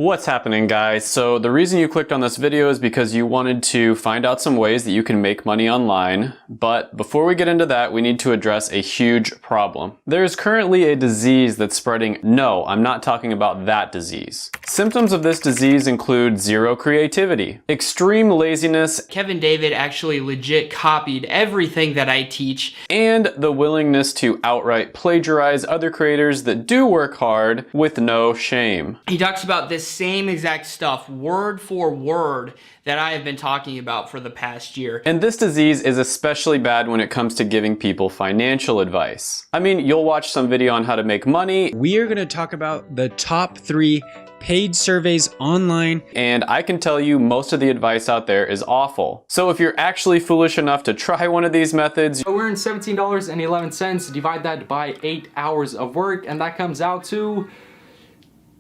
What's happening, guys? So the reason you clicked on this video is because you wanted to find out some ways that you can make money online. But before we get into that, we need to address a huge problem. There's currently a disease that's spreading. No, I'm not talking about that disease. Symptoms of this disease include zero creativity, extreme laziness, Kevin David actually legit copied everything that I teach, and the willingness to outright plagiarize other creators that do work hard with no shame. He talks about this same exact stuff, word for word, that I have been talking about for the past year. And this disease is especially bad when it comes to giving people financial advice. I mean, you'll watch some video on how to make money. We are going to talk about the top 3 paid surveys online. And I can tell you most of the advice out there is awful. So if you're actually foolish enough to try one of these methods, we're in $17.11, divide that by 8 hours of work, and that comes out to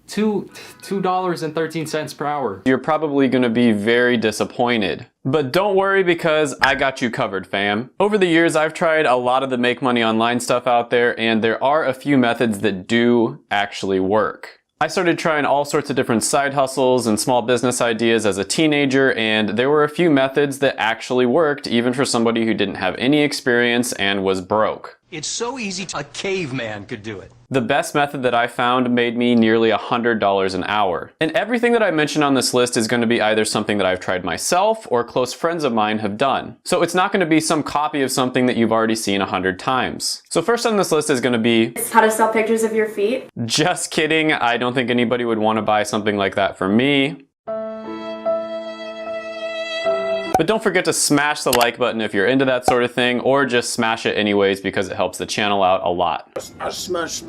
$2.13 per hour. You're probably going to be very disappointed. But don't worry, because I got you covered, fam. Over the years, I've tried a lot of the make money online stuff out there, and there are a few methods that do actually work. I started trying all sorts of different side hustles and small business ideas as a teenager, and there were a few methods that actually worked, even for somebody who didn't have any experience and was broke. It's so easy, a caveman could do it. The best method that I found made me nearly $100 an hour. And everything that I mentioned on this list is going to be either something that I've tried myself or close friends of mine have done. So it's not going to be some copy of something that you've already seen 100 times. So first on this list is going to be how to sell pictures of your feet. Just kidding. I don't think anybody would want to buy something like that from me. But don't forget to smash the like button if you're into that sort of thing, or just smash it anyways because it helps the channel out a lot. Smash.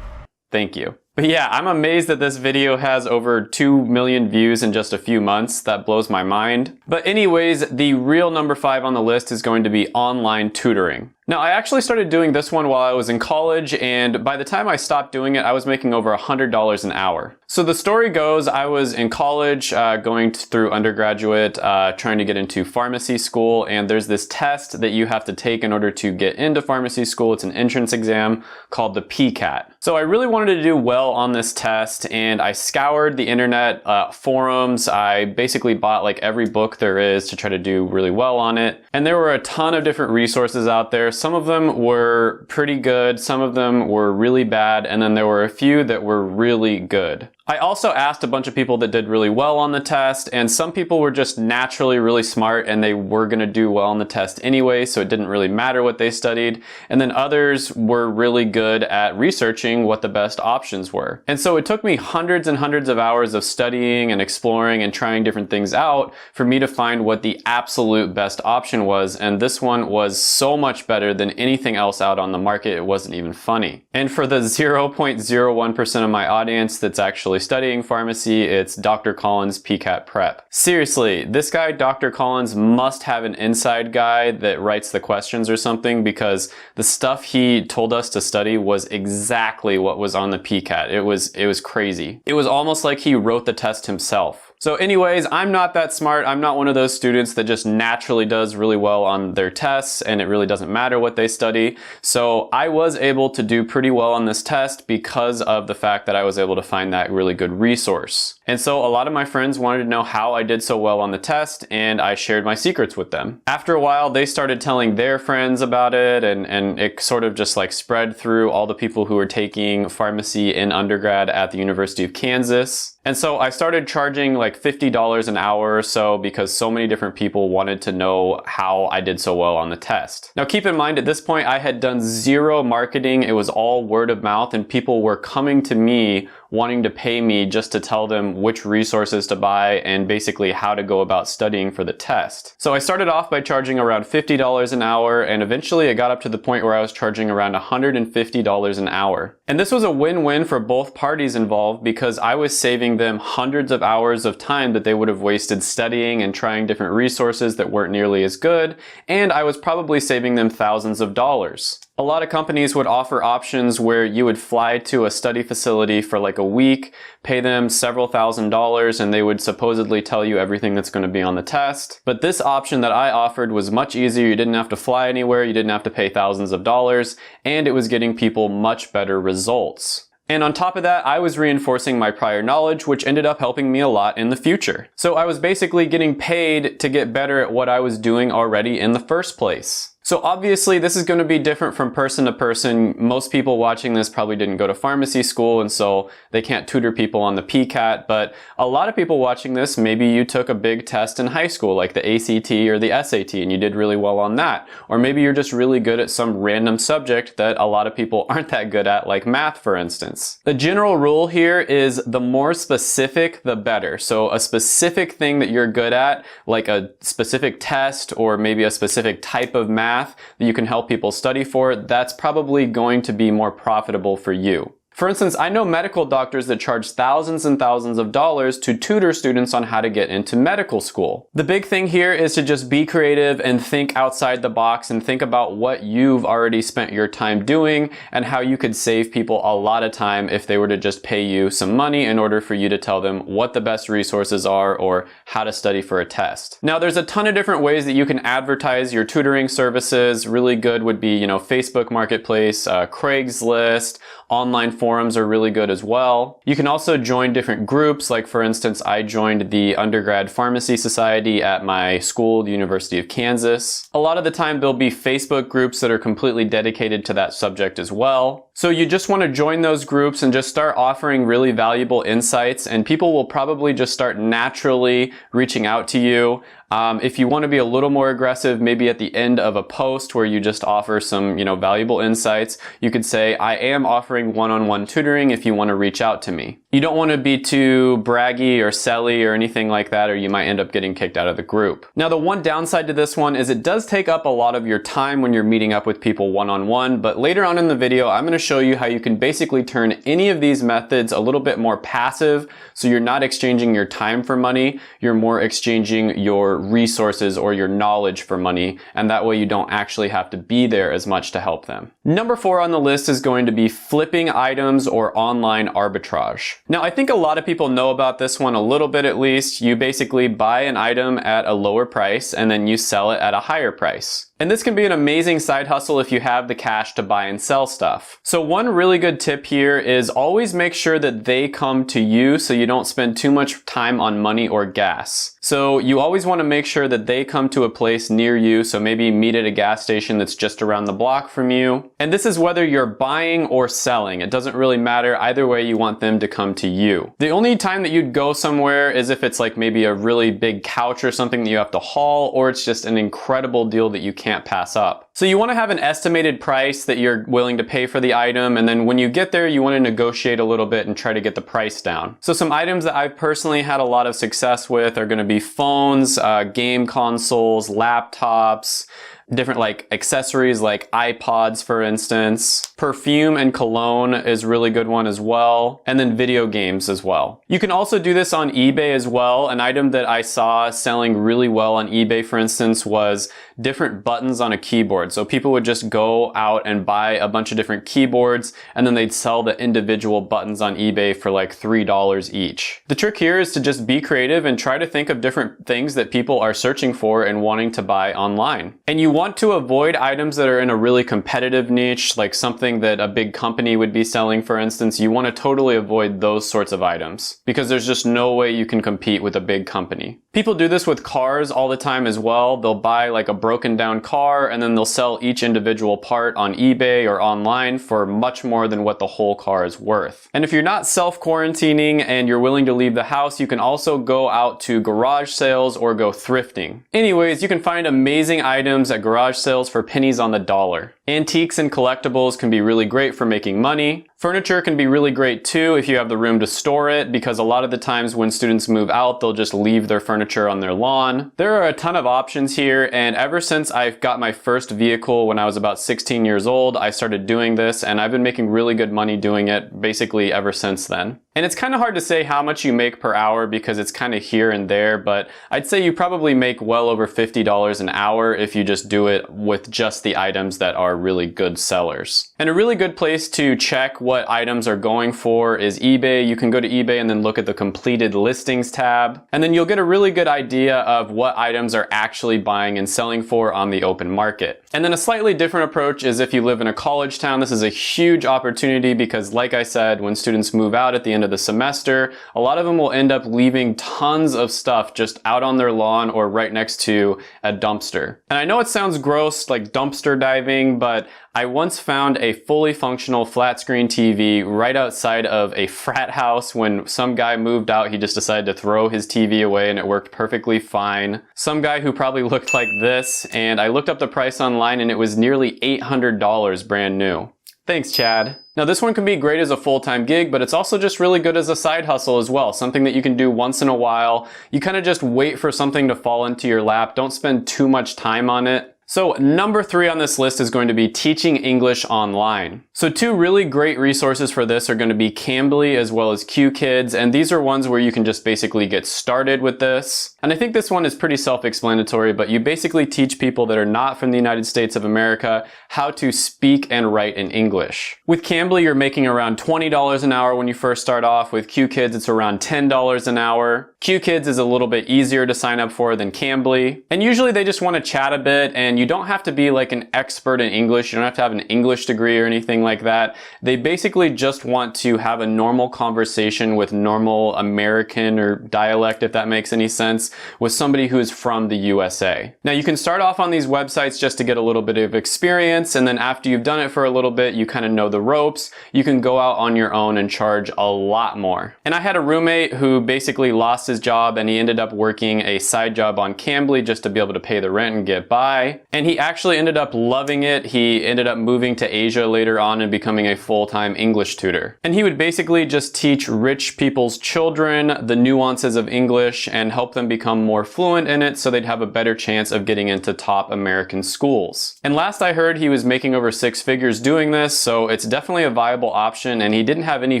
Thank you. But yeah, I'm amazed that this video has over 2 million views in just a few months. That blows my mind. But anyways, the real number 5 on the list is going to be online tutoring. Now, I actually started doing this one while I was in college, and by the time I stopped doing it, I was making over $100 an hour. So the story goes, I was in college, going through undergraduate, trying to get into pharmacy school, and there's this test that you have to take in order to get into pharmacy school. It's an entrance exam called the PCAT. So I really wanted to do well on this test, and I scoured the internet forums. I basically bought like every book there is to try to do really well on it. And there were a ton of different resources out there. Some of them were pretty good, some of them were really bad, and then there were a few that were really good. I also asked a bunch of people that did really well on the test, and some people were just naturally really smart and they were going to do well on the test anyway, so it didn't really matter what they studied. And then others were really good at researching what the best options were. And so it took me hundreds and hundreds of hours of studying and exploring and trying different things out for me to find what the absolute best option was, and this one was so much better than anything else out on the market. It wasn't even funny. And for the 0.01% of my audience that's actually studying pharmacy, it's Dr. Collins' PCAT Prep. Seriously, this guy, Dr. Collins, must have an inside guy that writes the questions or something, because the stuff he told us to study was exactly what was on the PCAT. It was crazy. It was almost like he wrote the test himself. So anyways, I'm not that smart. I'm not one of those students that just naturally does really well on their tests and it really doesn't matter what they study. So I was able to do pretty well on this test because of the fact that I was able to find that really good resource. And so a lot of my friends wanted to know how I did so well on the test, and I shared my secrets with them. After a while, they started telling their friends about it, and it sort of just like spread through all the people who were taking pharmacy in undergrad at the University of Kansas. And so I started charging like $50 an hour or so because so many different people wanted to know how I did so well on the test. Now keep in mind, at this point I had done zero marketing. It was all word of mouth, and people were coming to me wanting to pay me just to tell them which resources to buy and basically how to go about studying for the test. So I started off by charging around $50 an hour, and eventually it got up to the point where I was charging around $150 an hour. And this was a win-win for both parties involved, because I was saving them hundreds of hours of time that they would have wasted studying and trying different resources that weren't nearly as good, and I was probably saving them thousands of dollars. A lot of companies would offer options where you would fly to a study facility for like a week, pay them several $1,000s, and they would supposedly tell you everything that's going to be on the test. But this option that I offered was much easier. You didn't have to fly anywhere, you didn't have to pay thousands of dollars, and it was getting people much better results. And on top of that, I was reinforcing my prior knowledge, which ended up helping me a lot in the future. So I was basically getting paid to get better at what I was doing already in the first place. So obviously this is going to be different from person to person. Most people watching this probably didn't go to pharmacy school, and so they can't tutor people on the PCAT, but a lot of people watching this, maybe you took a big test in high school like the ACT or the SAT and you did really well on that. Or maybe you're just really good at some random subject that a lot of people aren't that good at, like math for instance. The general rule here is the more specific, the better. So a specific thing that you're good at, like a specific test or maybe a specific type of math that you can help people study for, that's probably going to be more profitable for you. For instance, I know medical doctors that charge thousands and thousands of dollars to tutor students on how to get into medical school. The big thing here is to just be creative and think outside the box and think about what you've already spent your time doing and how you could save people a lot of time if they were to just pay you some money in order for you to tell them what the best resources are or how to study for a test. Now, there's a ton of different ways that you can advertise your tutoring services. Really good would be, Facebook Marketplace, Craigslist, online forums are really good as well. You can also join different groups. Like for instance, I joined the undergrad pharmacy society at my school, the University of Kansas. A lot of the time there'll be Facebook groups that are completely dedicated to that subject as well. So you just want to join those groups and just start offering really valuable insights, and people will probably just start naturally reaching out to you. If you want to be a little more aggressive, maybe at the end of a post where you just offer some, valuable insights, you could say, I am offering one-on-one tutoring if you want to reach out to me. You don't want to be too braggy or selly or anything like that, or you might end up getting kicked out of the group. Now, the one downside to this one is it does take up a lot of your time when you're meeting up with people one-on-one, but later on in the video, I'm going to show you how you can basically turn any of these methods a little bit more passive, so you're not exchanging your time for money, you're more exchanging your resources or your knowledge for money, and that way you don't actually have to be there as much to help them. Number 4 on the list is going to be flipping items or online arbitrage. Now, I think a lot of people know about this one a little bit at least. You basically buy an item at a lower price and then you sell it at a higher price. And this can be an amazing side hustle if you have the cash to buy and sell stuff. So one really good tip here is always make sure that they come to you so you don't spend too much time on money or gas. So you always want to make sure that they come to a place near you, so maybe meet at a gas station that's just around the block from you. And this is whether you're buying or selling. It doesn't really matter. Either way, you want them to come to you. The only time that you'd go somewhere is if it's like maybe a really big couch or something that you have to haul, or it's just an incredible deal that you can't pass up. So you want to have an estimated price that you're willing to pay for the item, and then when you get there, you want to negotiate a little bit and try to get the price down. So some items that I've personally had a lot of success with are going to be phones, game consoles, laptops, different like accessories like iPods, for instance. Perfume and cologne is a really good one as well. And then video games as well. You can also do this on eBay as well. An item that I saw selling really well on eBay, for instance, was different buttons on a keyboard. So people would just go out and buy a bunch of different keyboards, and then they'd sell the individual buttons on eBay for like $3 each. The trick here is to just be creative and try to think of different things that people are searching for and wanting to buy online. And you want to avoid items that are in a really competitive niche, like something that a big company would be selling, for instance. You want to totally avoid those sorts of items because there's just no way you can compete with a big company. People do this with cars all the time as well. They'll buy like a broken down car and then they'll sell each individual part on eBay or online for much more than what the whole car is worth. And if you're not self-quarantining and you're willing to leave the house, you can also go out to garage sales or go thrifting. Anyways, you can find amazing items at garage sales for pennies on the dollar. Antiques and collectibles can be really great for making money. Furniture can be really great too if you have the room to store it, because a lot of the times when students move out, they'll just leave their furniture on their lawn. There are a ton of options here, and ever since I got my first vehicle when I was about 16 years old, I started doing this, and I've been making really good money doing it basically ever since then. And it's kind of hard to say how much you make per hour because it's kind of here and there, but I'd say you probably make well over $50 an hour if you just do it with just the items that are really good sellers. And a really good place to check what items are going for is eBay. You can go to eBay and then look at the completed listings tab, and then you'll get a really good idea of what items are actually buying and selling for on the open market. And then a slightly different approach is if you live in a college town. This is a huge opportunity because, like I said, when students move out at the end of the semester, a lot of them will end up leaving tons of stuff just out on their lawn or right next to a dumpster. And I know it sounds gross, like dumpster diving, but I once found a fully functional flat screen TV right outside of a frat house. When some guy moved out, he just decided to throw his TV away and it worked perfectly fine. Some guy who probably looked like this, and I looked up the price online and it was nearly $800 brand new. Thanks, Chad. Now this one can be great as a full-time gig, but it's also just really good as a side hustle as well. Something that you can do once in a while. You kind of just wait for something to fall into your lap. Don't spend too much time on it. So number 3 on this list is going to be teaching English online. So 2 really great resources for this are going to be Cambly as well as QKids, and these are ones where you can just basically get started with this. And I think this one is pretty self-explanatory, but you basically teach people that are not from the United States of America how to speak and write in English. With Cambly, you're making around $20 an hour when you first start off. With QKids, it's around $10 an hour. QKids is a little bit easier to sign up for than Cambly. And usually they just want to chat a bit, and you don't have to be like an expert in English. You don't have to have an English degree or anything like that. They basically just want to have a normal conversation with normal American or dialect, if that makes any sense, with somebody who is from the USA. Now you can start off on these websites just to get a little bit of experience, and then after you've done it for a little bit, you kind of know the ropes, you can go out on your own and charge a lot more. And I had a roommate who basically lost his job and he ended up working a side job on Cambly just to be able to pay the rent and get by. And he actually ended up loving it. He ended up moving to Asia later on and becoming a full-time English tutor. And he would basically just teach rich people's children the nuances of English and help them become more fluent in it so they'd have a better chance of getting into top American schools. And last I heard, he was making over 6 figures doing this, so it's definitely a viable option, and he didn't have any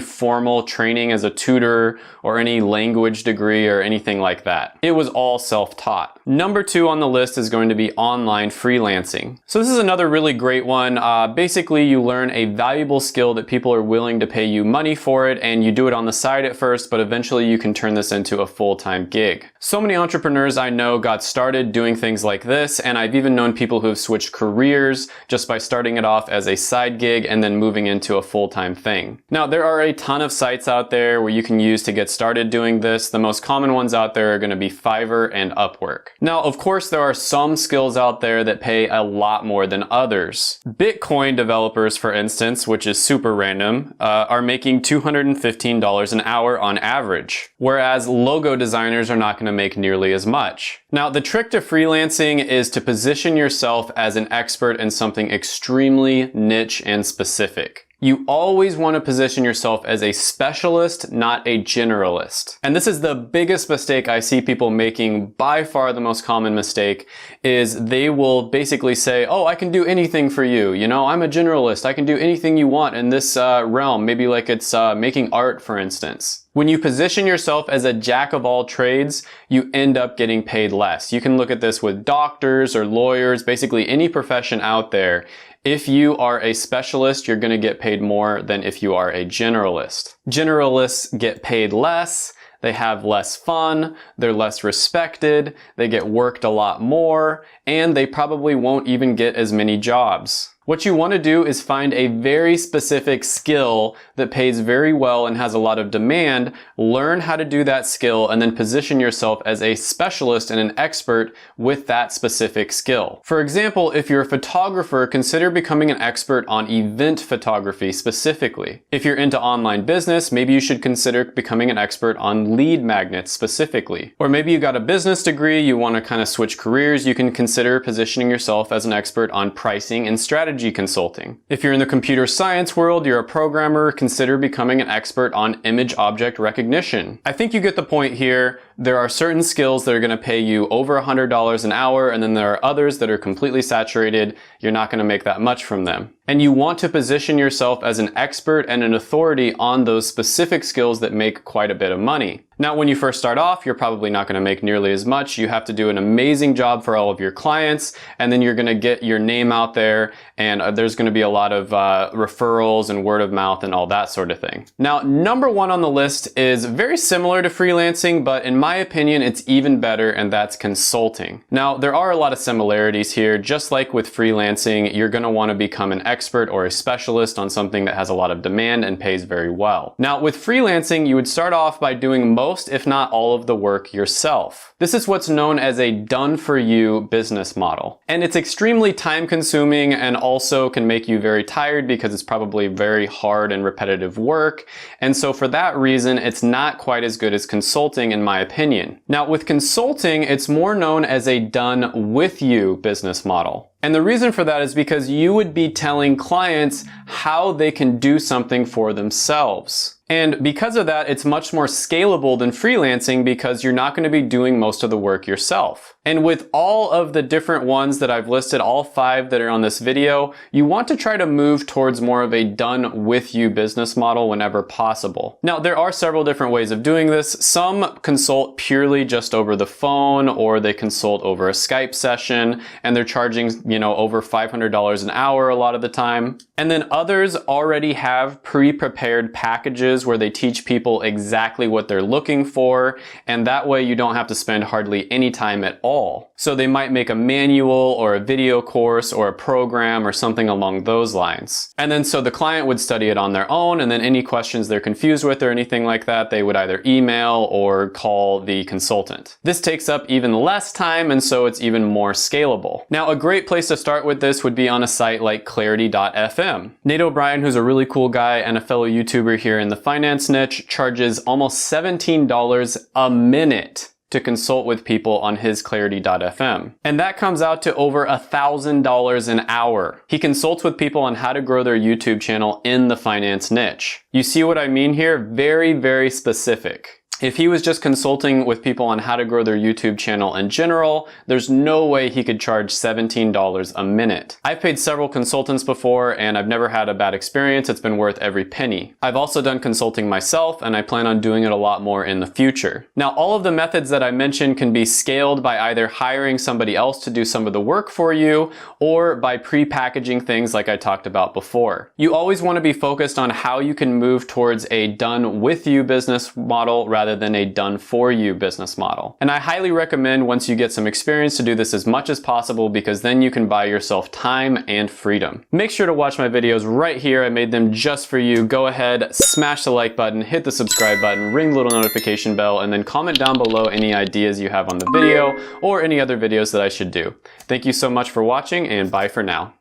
formal training as a tutor or any language degree or anything like that. It was all self-taught. Number 2 on the list is going to be online freelancing. So this is another really great one. Basically, you learn a valuable skill that people are willing to pay you money for it, and you do it on the side at first, but eventually you can turn this into a full-time gig. So many entrepreneurs I know got started doing things like this, and I've even known people who have switched careers just by starting it off as a side gig and then moving into a full-time thing. Now, there are a ton of sites out there where you can use to get started doing this. The most common ones out there are going to be Fiverr and Upwork. Now, of course, there are some skills out there that pay a lot more than others. Bitcoin developers, for instance, which is super random, are making $215 an hour on average, whereas logo designers are not going to make nearly as much. Now, the trick to freelancing is to position yourself as an expert in something extremely niche and specific. You always want to position yourself as a specialist, not a generalist. And this is the biggest mistake I see people making. By far the most common mistake is they will basically say, oh, I can do anything for you. You know, I'm a generalist. I can do anything you want in this realm. Maybe like it's making art, for instance. When you position yourself as a jack of all trades, you end up getting paid less. You can look at this with doctors or lawyers, basically any profession out there. If you are a specialist, you're going to get paid more than if you are a generalist. Generalists get paid less, they have less fun, they're less respected, they get worked a lot more, and they probably won't even get as many jobs. What you want to do is find a very specific skill that pays very well and has a lot of demand, learn how to do that skill, and then position yourself as a specialist and an expert with that specific skill. For example, if you're a photographer, consider becoming an expert on event photography specifically. If you're into online business, maybe you should consider becoming an expert on lead magnets specifically. Or maybe you got a business degree, you want to kind of switch careers, you can consider positioning yourself as an expert on pricing and strategy consulting. If you're in the computer science world, you're a programmer, consider becoming an expert on image object recognition. I think you get the point here. There are certain skills that are going to pay you over $100 an hour, and then there are others that are completely saturated. You're not going to make that much from them. And you want to position yourself as an expert and an authority on those specific skills that make quite a bit of money. Now, when you first start off, you're probably not going to make nearly as much. You have to do an amazing job for all of your clients, and then you're going to get your name out there, and there's going to be a lot of referrals and word of mouth and all that sort of thing. Now, number one on the list is very similar to freelancing, but in my opinion, it's even better, and that's consulting. Now, there are a lot of similarities here. Just like with freelancing, you're going to want to become an expert or a specialist on something that has a lot of demand and pays very well. Now, with freelancing, you would start off by doing most, if not all of the work yourself. This is what's known as a done-for-you business model. And it's extremely time-consuming and also can make you very tired because it's probably very hard and repetitive work. And so for that reason, it's not quite as good as consulting in my opinion. Now, with consulting, it's more known as a done-with-you business model. And the reason for that is because you would be telling clients how they can do something for themselves. And because of that, it's much more scalable than freelancing because you're not going to be doing most of the work yourself. And with all of the different ones that I've listed, all 5 that are on this video, you want to try to move towards more of a done-with-you business model whenever possible. Now, there are several different ways of doing this. Some consult purely just over the phone, or they consult over a Skype session, and they're charging, over $500 an hour a lot of the time. And then others already have pre-prepared packages where they teach people exactly what they're looking for, and that way you don't have to spend hardly any time at all. So they might make a manual or a video course or a program or something along those lines. And then so the client would study it on their own, and then any questions they're confused with or anything like that, they would either email or call the consultant. This takes up even less time, and so it's even more scalable. Now, a great place to start with this would be on a site like clarity.fm. Nate O'Brien, who's a really cool guy and a fellow YouTuber here in the finance niche, charges almost $17 a minute to consult with people on his clarity.fm. And that comes out to over $1,000 an hour. He consults with people on how to grow their YouTube channel in the finance niche. You see what I mean here? Very, very specific. If he was just consulting with people on how to grow their YouTube channel in general, there's no way he could charge $17 a minute. I've paid several consultants before and I've never had a bad experience. It's been worth every penny. I've also done consulting myself and I plan on doing it a lot more in the future. Now, all of the methods that I mentioned can be scaled by either hiring somebody else to do some of the work for you or by pre-packaging things like I talked about before. You always want to be focused on how you can move towards a done-with-you business model rather than a done-for-you business model. And I highly recommend once you get some experience to do this as much as possible because then you can buy yourself time and freedom. Make sure to watch my videos right here. I made them just for you. Go ahead, smash the like button, hit the subscribe button, ring the little notification bell, and then comment down below any ideas you have on the video or any other videos that I should do. Thank you so much for watching and bye for now.